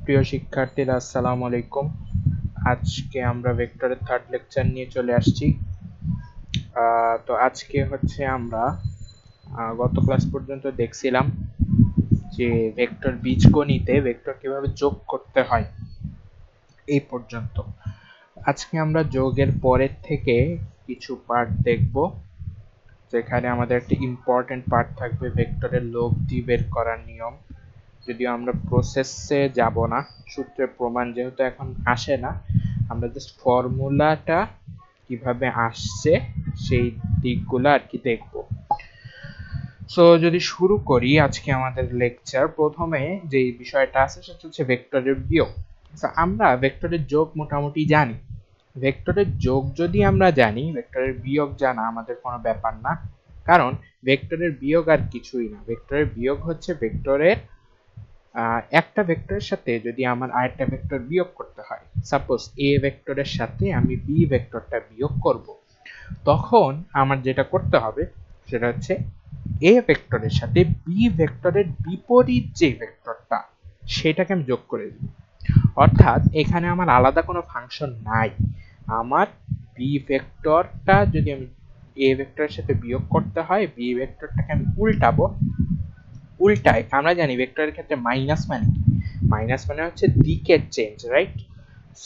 প্রিয় শিক্ষার্থীরা, আসসালামু আলাইকুম। আজকে আমরা ভেক্টরের থার্ড লেকচার নিয়ে চলে আসছি। তো আজকে হচ্ছে আমরা গত ক্লাস পর্যন্ত দেখছিলাম যে ভেক্টর বীজগণিতে ভেক্টর কিভাবে যোগ করতে হয় এই পর্যন্ত। আজকে আমরা যোগের পরের থেকে কিছু পার্ট দেখব, যেখানে আমাদের একটি ইম্পর্টেন্ট পার্ট থাকবে ভেক্টরের লব্ধি বের করার নিয়ম। যদিও আমরা প্রসেসে যাব না, সূত্রের প্রমাণ যেহেতু এখন আসে না, আমরা জাস্ট ফর্মুলাটা কিভাবে আসছে সেই দিকগুলো আর কি দেখব। সো যদি শুরু করি আজকে আমাদের লেকচার, প্রথমে যে বিষয়টা আছে সেটা হচ্ছে ভেক্টরের বিয়োগ। আমরা ভেক্টরের যোগ মোটামুটি জানি, ভেক্টরের যোগ যদি আমরা জানি, ভেক্টরের বিয়োগ জানা আমাদের কোনো ব্যাপার না, কারণ ভেক্টরের বিয়োগ আর কিছুই না। ভেক্টরের বিয়োগ হচ্ছে ভেক্টরের একটা ভেক্টরের সাথে যদি আমার আরেকটা ভেক্টর বিয়োগ করতে হয়, সাপোজ এ ভেক্টরের সাথে আমি বি ভেক্টরটা বিয়োগ করব, তখন আমার যেটা করতে হবে সেটা হচ্ছে এ ভেক্টরের সাথে বি ভেক্টরের বিপরীত যে ভেক্টরটা সেটাকে আমি যোগ করে দিই। অর্থাৎ এখানে আমার আলাদা কোনো ফাংশন নাই। আমার বি ভেক্টরটা যদি আমি এ ভেক্টরের সাথে বিয়োগ করতে হয়, বি ভেক্টরটাকে আমি উল্টাবো। উল্টায় আমরা জানি ভেক্টরের ক্ষেত্রে মাইনাস মানে কি? মাইনাস মানে হচ্ছে দিকের চেঞ্জ, রাইট?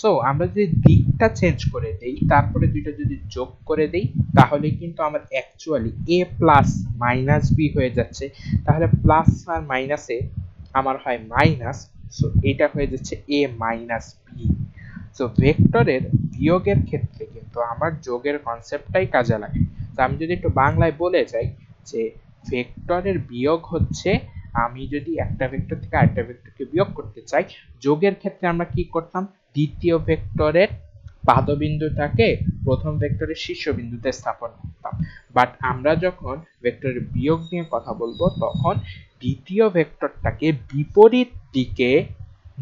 সো আমরা যদি দিকটা চেঞ্জ করে দেই, তারপরে দুইটা যদি যোগ করে দেই, তাহলে কিন্তু আমার অ্যাকচুয়ালি এ প্লাস মাইনাস বি হয়ে যাচ্ছে। তাহলে প্লাস আর মাইনাসে আমার হয় মাইনাস, সো এটা হয়ে যাচ্ছে এ মাইনাস বি। সো ভেক্টরের বিয়োগের ক্ষেত্রে কিন্তু আমার যোগের কনসেপ্টটাই কাজে লাগে। তো আমি যদি একটু বাংলায় বলে যাই যে ভেক্টরের বিয়োগ হচ্ছে, আমি যদি একটা ভেক্টর থেকে আরেকটা ভেক্টরকে বিয়োগ করতে চাই, যোগের ক্ষেত্রে আমরা কি করতাম, দ্বিতীয় ভেক্টরের পাদবিন্দুটাকে প্রথম ভেক্টরের শীর্ষবিন্দুতে স্থাপন করতাম। বাট আমরা যখন ভেক্টরের বিয়োগ নিয়ে কথা বলবো, তখন দ্বিতীয় ভেক্টরটাকে বিপরীত দিকে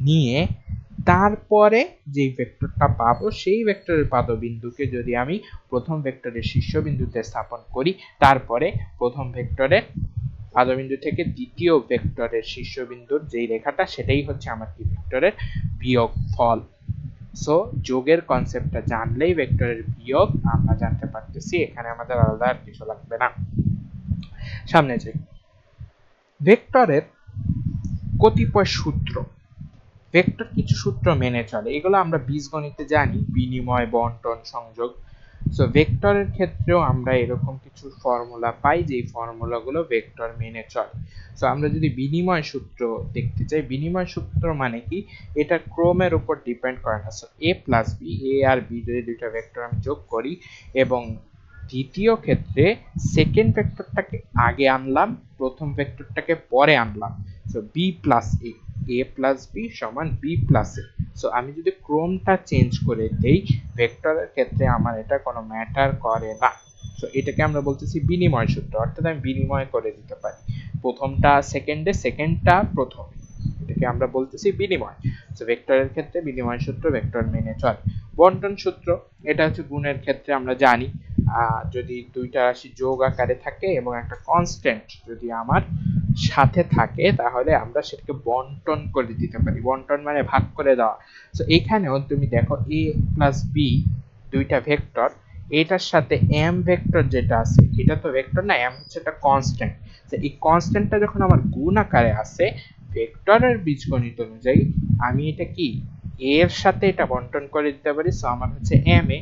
নিয়ে তারপরে যে ভেক্টরটা পাবো সেই ভেক্টরের পাদবিন্দুকে যদি আমি প্রথম ভেক্টরের শীর্ষবিন্দুতে স্থাপন করি, তারপরে প্রথম ভেক্টরের পাদবিন্দু থেকে দ্বিতীয় ভেক্টরের শীর্ষবিন্দুর যেই রেখাটা, সেটাই হচ্ছে আমার কি ভেক্টরের বিয়োগ ফল। সো যোগের কনসেপ্টটা জানলেই ভেক্টরের বিয়োগ আমরা জানতে পারতেছি, এখানে আমাদের আলাদা আর কিছু লাগবে না। সামনে যাই। ভেক্টরের কতিপয় সূত্র, ভেক্টর কিছু সূত্র মেনে চলে, এগুলো আমরা বীজগণিতে জানি, বিনিময়, বণ্টন, সংযোগ। সো ভেক্টরের ক্ষেত্রেও আমরা এরকম কিছু ফর্মুলা পাই, যে ফর্মুলাগুলো ভেক্টর মেনে চলে। সো আমরা যদি বিনিময় সূত্র দেখতে চাই, বিনিময় সূত্র মানে কি, এটা ক্রমের উপর ডিপেন্ড করে না। সো এ প্লাস বি, এ আর বি যদি দুইটা ভেক্টর আমি যোগ করি এবং দ্বিতীয় ক্ষেত্রে সেকেন্ড ভেক্টরটাকে আগে আনলাম, প্রথম ভেক্টরটাকে পরে আনলাম, so B plus A, a plus B সমান বি প্লাস এ। সো আমি যদি ক্রমটা চেঞ্জ করে দেই, ভেক্টরের ক্ষেত্রে আমার এটা কোনো ম্যাটার করে না। সো এটাকে আমরা বলতেছি বিনিময় সূত্র, অর্থাৎ আমি বিনিময় করে দিতে পারি, প্রথমটা সেকেন্ডে, সেকেন্ডটা প্রথমে, এটাকে আমরা বলতেছি বিনিময়। সো ভেক্টরের ক্ষেত্রে বিনিময় সূত্র ভেক্টর মেনে চলে। বণ্টন সূত্র, এটা হচ্ছে গুণের ক্ষেত্রে আমরা জানি, যদি দুইটা রাশি যোগ আকারে থাকে এবং একটা কনস্ট্যান্ট যদি আমার সাথে থাকে, তাহলে আমরা সেটাকে বণ্টন করে দিতে পারি। বণ্টন মানে ভাগ করে দেওয়া। সো এখানেও তুমি দেখো a প্লাস বি দুইটা ভেক্টর, এটার সাথে m ভেক্টর যেটা আছে, এটা তো ভেক্টর না, m হচ্ছে একটা কনস্ট্যান্ট। তো এই কনস্ট্যান্টটা যখন আমার গুণ আকারে আসে, ভেক্টরের বীজগণিত অনুযায়ী আমি এটা কি a এর সাথে এটা বণ্টন করে দিতে পারি, সো আমার হচ্ছে m a,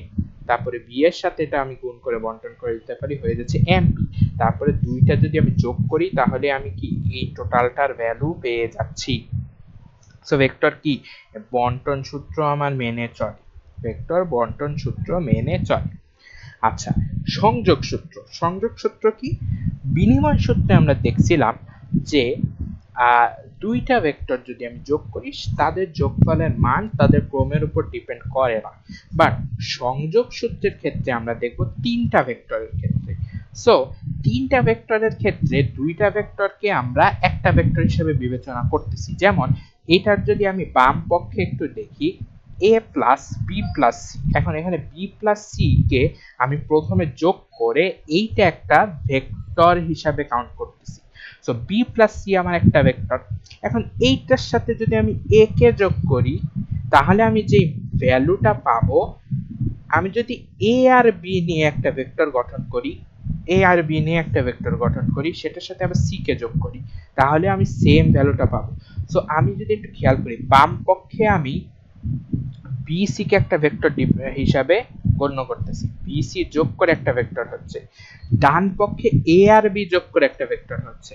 তারপরে বি এর সাথে এটা আমি গুণ করে বণ্টন করে দিতে পারি, হয়ে যাচ্ছে এম বি। তারপরে দুইটা যদি আমি যোগ করি, তাহলে আমি কি এই টোটালটার ভ্যালু পেয়ে যাচ্ছি। সো ভেক্টর কি বণ্টন সূত্র আমার মেনে চলে, ভেক্টর বণ্টন সূত্র মেনে চলে। আচ্ছা, সংযোগ সূত্র, সংযোগ সূত্র কি? বিনিময় সূত্রে আমরা দেখছিলাম যে দুইটা ভেক্টর যদি আমি যোগ করি, তাদের যোগফলের মান তাদের ক্রমের উপর ডিপেন্ড করে না। বাট সংযোগ সূত্রের ক্ষেত্রে আমরা দেখব তিনটা ভেক্টরের ক্ষেত্রে। সো তিনটা ভেক্টরের ক্ষেত্রে দুইটা ভেক্টরকে আমরা একটা ভেক্টর হিসেবে বিবেচনা করতেছি। যেমন এটার যদি আমি বাম পক্ষে একটু দেখি, a plus B plus C, এখন এখানে বি প্লাস সি কে আমি প্রথমে যোগ করে এইটা একটা ভেক্টর হিসাবে কাউন্ট করতেছি। সো বি প্লাস সি আমার একটা ভেক্টর। এখন এইটার সাথে যদি আমি এ কে যোগ করি তাহলে আমি যে ভ্যালুটা পাবো, আমি যদি এ আর বি নিয়ে একটা ভেক্টর গঠন করি, এ আর বি নিয়ে একটা ভেক্টর গঠন করি, সেটার সাথে আবার সি কে যোগ করি, তাহলে আমি সেম ভ্যালুটা পাবো। সো আমি যদি একটু খেয়াল করি, বাম পক্ষে আমি বিসি কে একটা ভেক্টর হিসাবে গণ্য করতেছি, বিসি যোগ করে একটা ভেক্টর হচ্ছে, ডান পক্ষে এ আর বি যোগ করে একটা ভেক্টর হচ্ছে।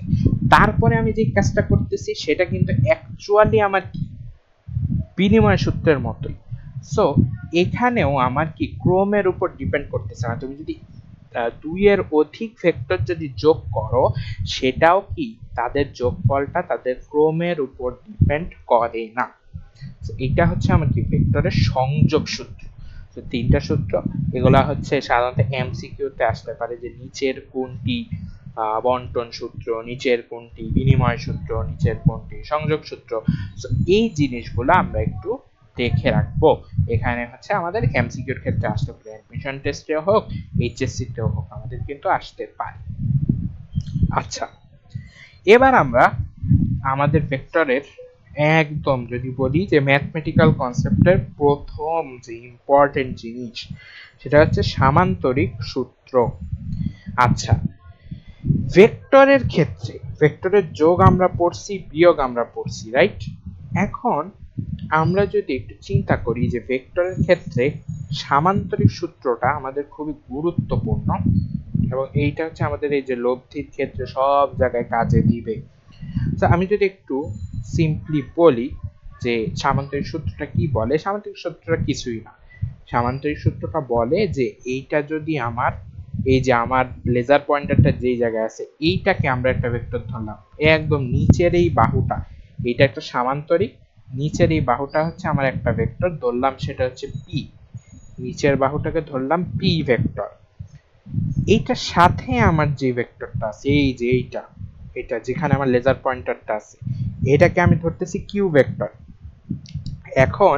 তারপরে আমি যে কাজটা করতেছি সেটা কিন্তু অ্যাকচুয়ালি আমার কি বিনিময় সূত্রের মতোই। সো এখানেও আমার কি ক্রমের উপর ডিপেন্ড করতেছে না। তুমি যদি দুইয়ের অধিক ভেক্টর যদি যোগ করো, সেটাও কি তাদের যোগফলটা তাদের ক্রমের উপর ডিপেন্ড করে না। এটা হচ্ছে আমার কি ভেক্টরের সংযোগ সূত্র। তো তিনটা সূত্র, এগুলা হচ্ছে সাধারণত এমসিকিউ তে আসতে পারে, যে নিচের কোনটি বন্টন সূত্র, নিচের কোনটি বিনিময় সূত্র, নিচের কোনটি সংযোগ সূত্র। তো এই জিনিসগুলো আমরা একটু দেখে রাখবো। এখানে হচ্ছে আমাদের এমসিকিউর ক্ষেত্রে আসতে পারে, অ্যাডমিশন টেস্টে হোক, এইচএসসি তেও হোক, আমাদের কিন্তু আসতে পারে। আচ্ছা, এবার আমরা আমাদের ভেক্টরের একদম যদি বলি যে ম্যাথমেটিক্যাল কনসেপ্টের প্রথম যে ইম্পর্টেন্ট জিনিস, সেটা হচ্ছে সামান্তরিক সূত্র। আচ্ছা, ভেক্টরের ক্ষেত্রে ভেক্টরের যোগ আমরা পড়ছি, বিয়োগ আমরা পড়ছি, রাইট? এখন আমরা যদি একটু চিন্তা করি যে ভেক্টরের ক্ষেত্রে সামান্তরিক সূত্রটা আমাদের খুবই গুরুত্বপূর্ণ, এবং এইটা হচ্ছে আমাদের এই যে লব্ধির ক্ষেত্রে সব জায়গায় কাজে দিবে। তো আমি যদি একটু সিম্পলি বলি যে সামান্তরিক সূত্রটা কি বলে, সামান্তরিক সূত্রটা কিছুই না। সামান্তরিক সূত্রটা বলে যে এইটা যদি আমার, এই যে আমার লেজার পয়েন্টারটা যেই জায়গায় আছে, এইটাকে আমরা একটা ভেক্টর ধরলাম, একদম নিচের এই বাহুটা, এইটা একটা সামান্তরিক, নিচের এই বাহুটা হচ্ছে আমার একটা ভেক্টর ধরলাম, সেটা হচ্ছে পি, নিচের বাহুটাকে ধরলাম পি ভেক্টর। এইটার সাথে আমার যে ভেক্টরটা আছে, এই যে এইটা, এটা যেখানে আমার লেজার পয়েন্টারটা আছে, এটাকে আমি ধরতেছি কিউ ভেক্টর। এখন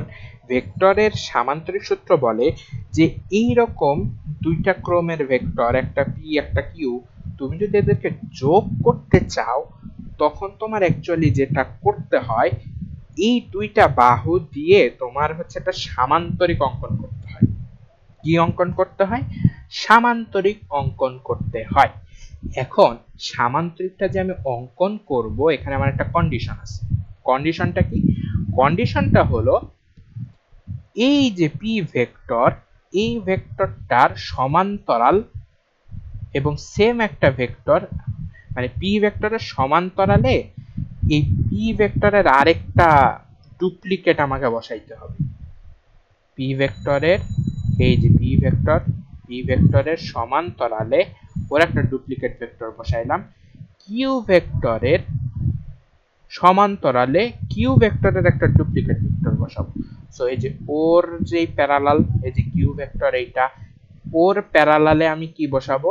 ভেক্টরের সামান্তরিক সূত্র বলে যে এই রকম দুইটা ক্রমের ভেক্টর, একটা পি একটা কিউ, তুমি যদি এদেরকে যোগ করতে চাও, তখন তোমার অ্যাকচুয়ালি যেটা করতে হয়, এই দুইটা বাহু দিয়ে তোমার হচ্ছে একটা সামান্তরিক অঙ্কন করতে হয়। কি অঙ্কন করতে হয়? সামান্তরিক অঙ্কন করতে হয়। এখন সামান্তরিকটা যে আমি অঙ্কন করব, এখানে আমার একটা কন্ডিশন আছে। কন্ডিশনটা কি? কন্ডিশনটা হলো এই যে পি ভেক্টর, এই ভেক্টরটার সমান্তরাল এবং সেম একটা ভেক্টর, মানে পি ভেক্টরের সমান্তরালে এই পি ভেক্টরের আরেকটা ডুপ্লিকেট আমাকে বসাইতে হবে। পি ভেক্টরের, এই যে পি ভেক্টর, পি ভেক্টরের সমান্তরালে ওর একটা ডুপ্লিকেট ভেক্টর বসাইলাম, কিউ ভেক্টরের সমান্তরালে কিউ ভেক্টরের একটা ডুপ্লিকেট ভেক্টর বসাবো। সো এই যে ওর যে প্যারালাল, এই যে কিউ ভেক্টর এইটা, ওর প্যারালালে আমি কি বসাবো?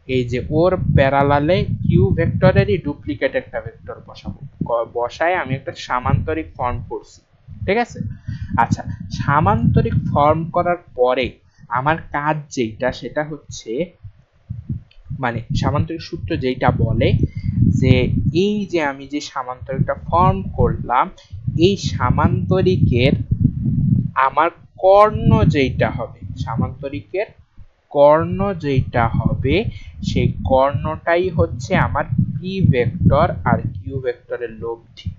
এই যে ওর প্যারালালে কিউ ভেক্টরেরই ডুপ্লিকেট একটা ভেক্টর বসাবো। বসায় আমি একটা সামান্তরিক ফর্ম করছি, ঠিক আছে? আচ্ছা, সামান্তরিক ফর্ম করার পরে আমার কাজ যেটা, সেটা হচ্ছে মানে সামান্তরিক সূত্র যেটা বলে যে এই যে আমি যে সামান্তরিকটা ফর্ম করলাম, এই সামান্তরিকের আমার কর্ণ যেটা হবে, সামান্তরিকের কর্ণ যেটা হবে, সেই কর্ণটাই হচ্ছে আমার পি ভেক্টর আর কিউ ভেক্টরের লব্ধি।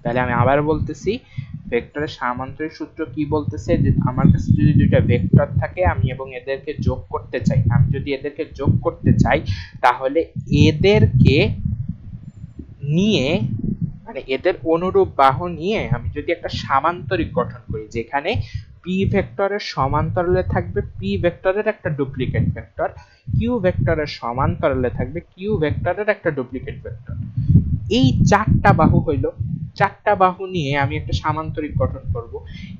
তাহলে আমি আবার বলতেছি, ভেক্টরের সামান্তরিক সূত্র কি বলতেছে, যে আমার কাছে যদি দুইটা ভেক্টর থাকে, আমি এবং এদেরকে যোগ করতে চাই, আমি যদি এদেরকে যোগ করতে চাই, তাহলে এদেরকে নিয়ে, মানে এদের অনুরূপ বাহু নিয়ে আমি যদি একটা সামান্তরিক গঠন করি, যেখানে পি ভেক্টরের সমান্তরালে থাকবে পি ভেক্টরের একটা ডুপ্লিকেট ভেক্টর, কিউ ভেক্টরের সমান্তরালে থাকবে কিউ ভেক্টরের একটা ডুপ্লিকেট ভেক্টর, এই চারটা বাহু হইল, চারটা বাহু নিয়ে আমি একটা সামান্তরিক গঠন করব।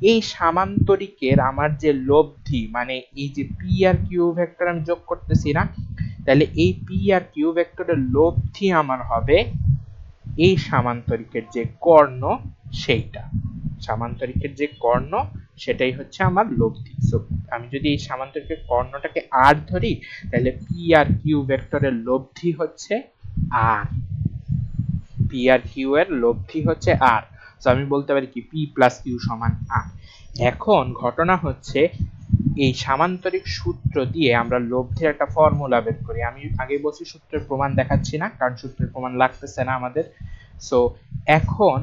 এই সামান্তরিকের আমার যে লব্ধি, মানে এই যে পি আর কিউ ভেক্টর আমি যোগ করতেছি না, তাহলে এই পি আর কিউ ভেক্টরের লব্ধি আমার হবে এই সামান্তরিকের যে কর্ণ, সেইটা সামান্তরিকের যে কর্ণ, সেটাই হচ্ছে আমার লব্ধি। সো আমি যদি এই সামান্তরিকের কর্ণটাকে আর ধরি, তাহলে পি আর কিউ ভেক্টরের লব্ধি হচ্ছে আর। পি আর কিউ এর লব্ধি হচ্ছে আর, তো আমি বলতে পারি কি পি প্লাস কিউ সমান আর। এখন ঘটনা হচ্ছে এই সামান্তরিক সূত্র দিয়ে আমরা লব্ধির একটা ফর্মুলা বের করি। আমি আগে বলছি সূত্রের প্রমাণ দেখাচ্ছি না, কারণ সূত্রের প্রমাণ লাগতেছে না আমাদের। সো এখন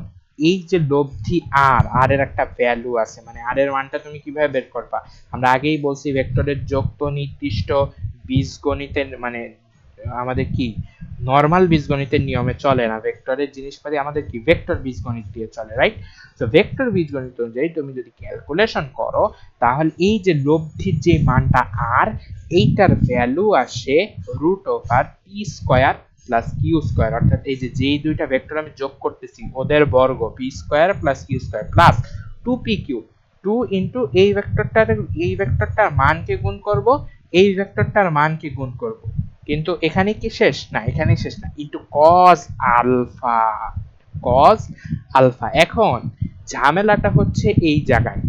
এই যে লব্ধি আর এর একটা ভ্যালু আছে, মানে আর এর মানটা তুমি কিভাবে বের করবা? আমরা আগেই বলছি ভেক্টরের যোগ তো নির্দিষ্ট বীজগণিতের মানে আমাদের কি নরমাল বীজগণিতের নিয়মে চলে না, ভেক্টরের জিনিসপাতি আমাদের কি ভেক্টর বীজগণিত দিয়ে চলে, রাইট? তো ভেক্টর বীজগণিত অনুযায়ী তুমি যদি ক্যালকুলেশন করো তাহলে এই যে লব্ধির যে মানটা আর, এইটার ভ্যালু আসে √P square plus Q square, অর্থাৎ এই যে যেই দুইটা ভেক্টর আমি যোগ করতেছি ওদের বর্গ P square plus Q square plus 2pq, 2 into এই ভেক্টরটার মানকে গুণ করব, এই ভেক্টরটার মানকে গুণ করব। কিন্তু এখানে কি শেষ না, এখানে শেষ না, into cos alpha, cos alpha. এখন ঝামেলাটা হচ্ছে এই জায়গায়,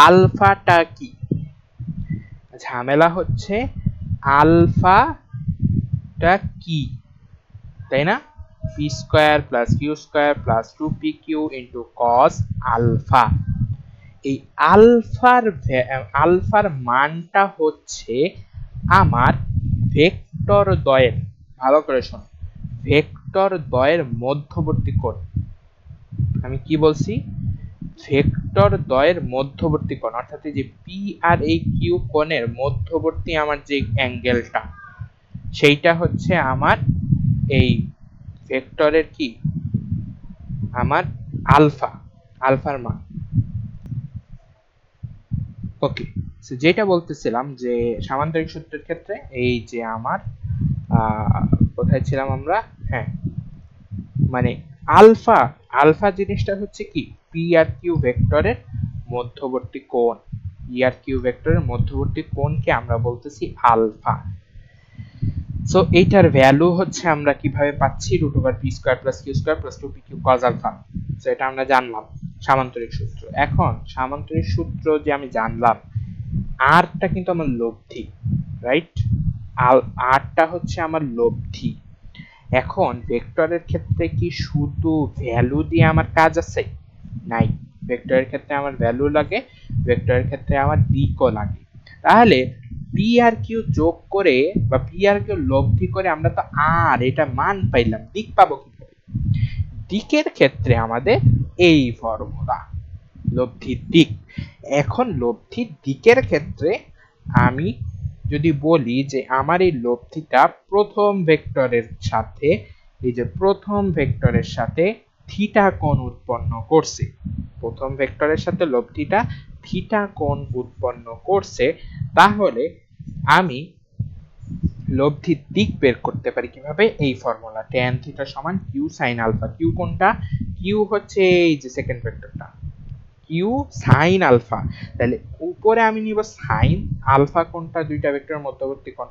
আলফাটা কি? ঝামেলা হচ্ছে আলফাটা কি, তাই না? P square plus Q square plus 2pq into cos alpha. এই আলফার মানটা হচ্ছে আমার ভেক্টর দ্বয়ের, ভালো করে শোনো, ভেক্টর দ্বয়ের মধ্যবর্তী কোণ। আমি কি বলছি? ভেক্টর দ্বয়ের মধ্যবর্তী কোণ, অর্থাৎ এই যে পি আর এই কিউ কোণের মধ্যবর্তী আমার যে অ্যাঙ্গেলটা, সেইটা হচ্ছে আমার এই ভেক্টরের কি, আমার আলফার মান। ওকে, যেটা বলতেছিলাম যে সামান্তরিক সূত্রের ক্ষেত্রে এই যে আমার কোথায় ছিলাম আমরা, হ্যাঁ, মানে আলফা আলফা জিনিসটা হচ্ছে কি পি আর কিউ ভেক্টরের মধ্যবর্তী কোণ, পি আর কিউ ভেক্টরের মধ্যবর্তী কোণকে আমরা বলতেছি আলফা। সো এইটার ভ্যালু হচ্ছে আমরা কিভাবে পাচ্ছি, √p square plus Q square plus 2pq cos alpha. So এটা আমরা জানলাম সামান্তরিক সূত্র। এখন সামান্তরিক সূত্র যে আমি জানলাম, আরটা কিন্তু আমার লব্ধি, রাইট? আরটা হচ্ছে আমার লব্ধি। এখন ভেক্টরের ক্ষেত্রে কি শুধু ভ্যালু দিয়ে আমার কাজ আছে? নাই, ভেক্টরের ক্ষেত্রে আমার ভ্যালু লাগে, ভেক্টরের ক্ষেত্রে আমার দিকও লাগে। তাহলে পি আর কিউ যোগ করে বা পি আর কিউ লব্ধি করে আমরা তো আর এটা মান পাইলাম, দিক পাবো কিভাবে? দিকের ক্ষেত্রে আমাদের এই ফর্মুলা, লব্ধির দিক। এখন লব্ধির দিকের ক্ষেত্রে আমি যদি বলি যে আমার এই লব্ধিটা প্রথম ভেক্টরের সাথে, এই যে প্রথম ভেক্টরের সাথে থিটা কোণ উৎপন্ন করছে, প্রথম ভেক্টরের সাথে লব্ধিটা থিটা কোণ উৎপন্ন করছে, তাহলে আমি লব্ধির দিক বের করতে পারি কিভাবে? এই ফর্মুলা tan থিটা সমান q sin আলফা। q কোনটা? q হচ্ছে এই যে সেকেন্ড ভেক্টরটা, কিউ সাইন আলফা। তাহলে উপরে আমি নিব সাইন আলফা কোনটা, দুইটা ভেক্টরের মধ্যবর্তী কোণ,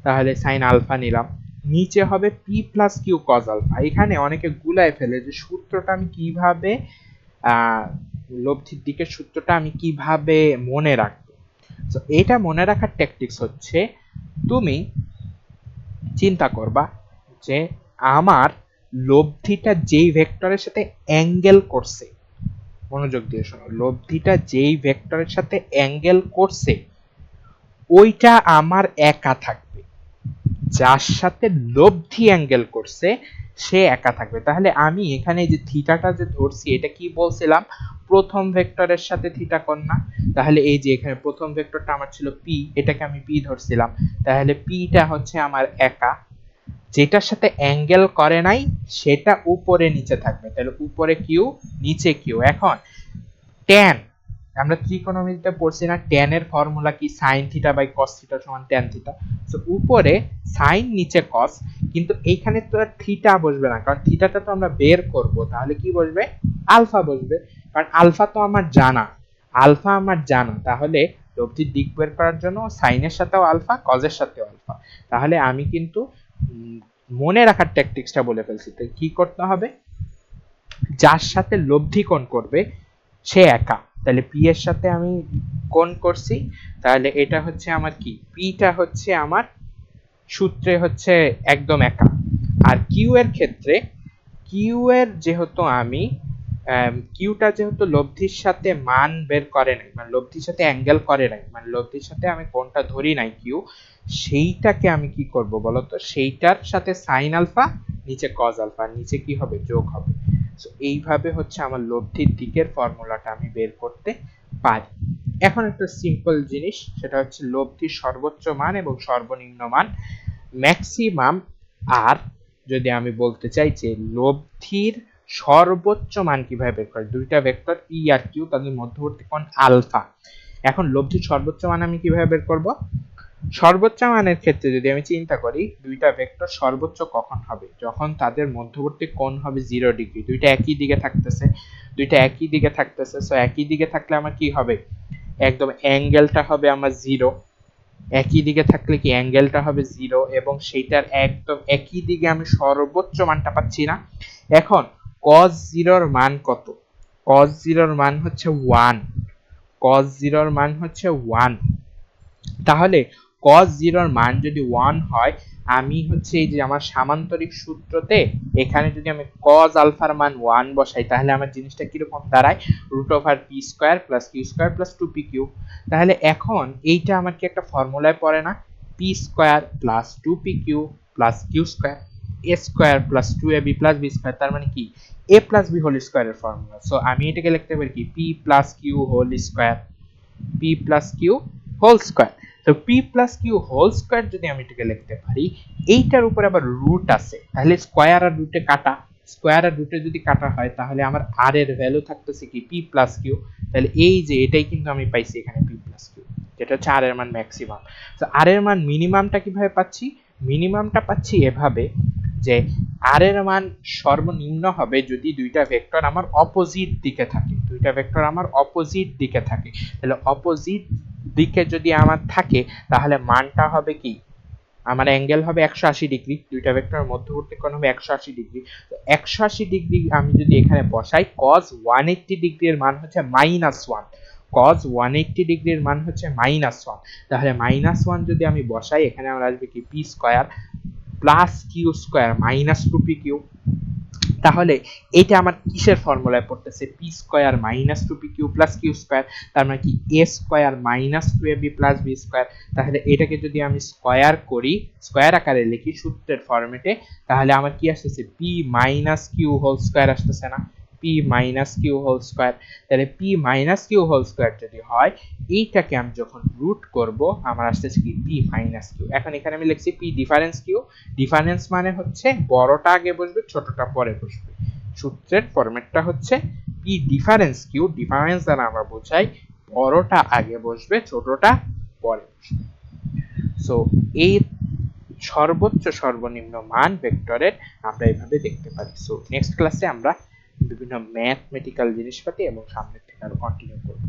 তাহলে সাইন আলফা নিলাম। নিচে হবে p plus q cos alpha. এখানে অনেকে গুলায় ফেলে যে সূত্রটা আমি কিভাবে লব্ধির দিকের সূত্রটা আমি কিভাবে মনে রাখবো। তো এটা মনে রাখার ট্যাকটিক্স হচ্ছে তুমি চিন্তা করবা যে আমার লব্ধিটা যেই ভেক্টরের সাথে অ্যাঙ্গেল করছে, মনোযোগ দিয়ে শোনো, লব্ধিটা যেই ভেক্টরের সাথে অ্যাঙ্গেল করছে ওইটা আমার একা থাকবে, যার সাথে লব্ধি অ্যাঙ্গেল করছে সে একা থাকবে। তাহলে আমি এখানে যে থিটাটা যে ধরছি এটা কি বলছিলাম, প্রথম ভেক্টরের সাথে থিটা কোণ না? তাহলে এই যে এখানে প্রথম ভেক্টরটা আমার ছিল পি, এটাকে আমি পি ধরছিলাম, তাহলে পিটা হচ্ছে আমার একা, যেটার সাথে অ্যাঙ্গেল করে নাই সেটা উপরে নিচে থাকবে, তাহলে উপরে কিউ নিচে কিউ। এখন tan, আমরা ত্রিকোণমিতিতে পড়ছি না, tan এর ফর্মুলা কি sin theta by cos theta সমান tan থিটা। সো উপরে sin নিচে cos, কিন্তু এইখানে তো আর থিটা বসবে না, কারণ থিটাটা তো আমরা বের করব, তাহলে কি বসবে? আলফা বসবে, কারণ আলফা তো আমার জানা, তাহলে লব্ধির দিক বের করার জন্য সাইনের সাথেও আলফা, কজের সাথেও আলফা। তাহলে আমি কিন্তু মনে রাখার ট্যাকটিক্সটা বলে ফেলছি। তো কি করতে হবে? যার সাথে লব্ধি কোণ করবে সে একা, তাহলে পি এর সাথে আমি কোণ করছি, তাহলে এটা হচ্ছে আমার কি, পিটা হচ্ছে আমার সূত্রে হচ্ছে একদম একা। আর কিউ এর ক্ষেত্রে কিউ এর যেহেতু আমি কিউটা যেহেতু লব্ধির সাথে মান বের করে নাই, মানে লব্ধির সাথে অ্যাঙ্গেল করে নাই, মানে লব্ধির সাথে আমি কোনটা ধরি নাই কিউ, সেইটাকে আমি কি করব বলতো, সেইটার সাথে সাইন আলফা, নিচে কজ আলফা, নিচে কি হবে, যোগ হবে। সো এইভাবে হচ্ছে আমার লব্ধির দিকের ফর্মুলাটা আমি বের করতে পারি। এখন একটা সিম্পল জিনিস, সেটা হচ্ছে লব্ধির সর্বোচ্চ মান এবং সর্বনিম্ন মান, ম্যাক্সিমাম। আর যদি আমি বলতে চাই যে লব্ধির সর্বোচ্চ মান কিভাবে বের করে, দুইটা ভেক্টর পি আর কিউ, তাদের মধ্যবর্তী কোণ আলফা। এখন লব্ধির সর্বোচ্চ মান আমি কিভাবে বের করব? সর্বোচ্চ মানের ক্ষেত্রে যদি আমি চিন্তা করি, দুইটা ভেক্টর সর্বোচ্চ কখন হবে, যখন তাদের মধ্যবর্তী কোণ হবে 0 ডিগ্রি, দুইটা একই দিকে থাকতেছে, দুইটা একই দিকে থাকতেছে। সো একই দিকে থাকলে আমার কি হবে, একদম অ্যাঙ্গেলটা হবে আমার 0। একই দিকে থাকলে কি অ্যাঙ্গেলটা হবে 0, এবং সেইটার একদম একই দিকে আমি সর্বোচ্চ মানটা পাচ্ছি না। এখন cos 0 এর মান কত? cos 0 এর মান হচ্ছে 1। cos 0 এর মান হচ্ছে 1। তাহলে cos 0 এর মান যদি 1 হয়, আমি হচ্ছে এই যে আমার সামান্তরিক সূত্রতে এখানে যদি আমি cos আলফার মান 1 বসাই, তাহলে আমার জিনিসটা কিরকম দাঁড়ায়, √p² + q² + 2pq। তাহলে এখন এইটা আমার কি একটা ফর্মুলায় পড়ে না, p² + 2pq + q², a² + 2ab + b², তার মানে কি a + b হোল স্কয়ারের ফর্মুলা। সো আমি এটাকে লিখতে পারি কি, p + q whole square, p + q whole square. তো p + q হোল স্কয়ার যদি আমি এটাকে লিখতে পারি, এইটার উপরে আবার রুট আছে, তাহলে স্কয়ার আর রুটে কাটা, স্কয়ার আর রুটে যদি কাটা হয়, তাহলে আমার r এর ভ্যালু থাকতেছে কি, p + q। তাহলে এই যে এটাই কিন্তু আমি পাইছি এখানে p + q, যেটা হচ্ছে r এর মান ম্যাক্সিমাম। তো r এর মান মিনিমামটা কিভাবে পাচ্ছি? মিনিমামটা পাচ্ছি এভাবে যে r এর মান সর্বনিম্ন হবে যদি দুইটা ভেক্টর আমার অপোজিট দিকে থাকে, দুইটা ভেক্টর আমার অপোজিট দিকে থাকে। তাহলে অপোজিট দিকে যদি আমার থাকে, তাহলে মানটা হবে কি, আমার অ্যাঙ্গেল হবে 180 ডিগ্রি, দুইটা ভেক্টরের মধ্যবর্তী কোণ হবে 180 ডিগ্রি। তো 180 ডিগ্রি আমি যদি এখানে বসাই, cos 180 ডিগ্রির মান হচ্ছে -1, cos 180 ডিগ্রির মান হচ্ছে -1। তাহলে -1 যদি আমি বসাই, এখানে আমার আসবে কি, p² + q² - 2pq। তাহলে এটা আমার কিসের ফর্মুলায় পড়তেছে, p² - 2pq + q², তার মানে কি a² - 2ab + b²। তাহলে এটাকে যদি আমি স্কয়ার করি, স্কয়ার আকারে লিখি সূত্রের ফরম্যাটে, তাহলে আমার কি আসতেছে, p - q হোল স্কয়ার আসতেছে না, p - q হোল স্কয়ার। তাহলে p - q হোল স্কয়ার যদি হয়, এইটাকে আমি যখন রুট করব, আমার আসতেছে কি, p - q। এখন এখানে আমি লিখছি p ডিফারেন্স q। ডিফারেন্স মানে হচ্ছে বড়টা আগে বসবে, ছোটটা পরে বসবে। সূত্রের ফরম্যাটটা হচ্ছে p ডিফারেন্স q। ডিফারেন্স দ্বারা আমরা বোঝাই বড়টা আগে বসবে, ছোটটা পরে বসবে। সো এই সর্বোচ্চ সর্বনিম্ন মান ভেক্টরের আমরা এইভাবে দেখতে পারি। সো নেক্সট ক্লাসে আমরা বিভিন্ন ম্যাথমেটিক্যাল জিনিসপাতি এবং সামনের থেকে আরো কন্টিনিউ করব।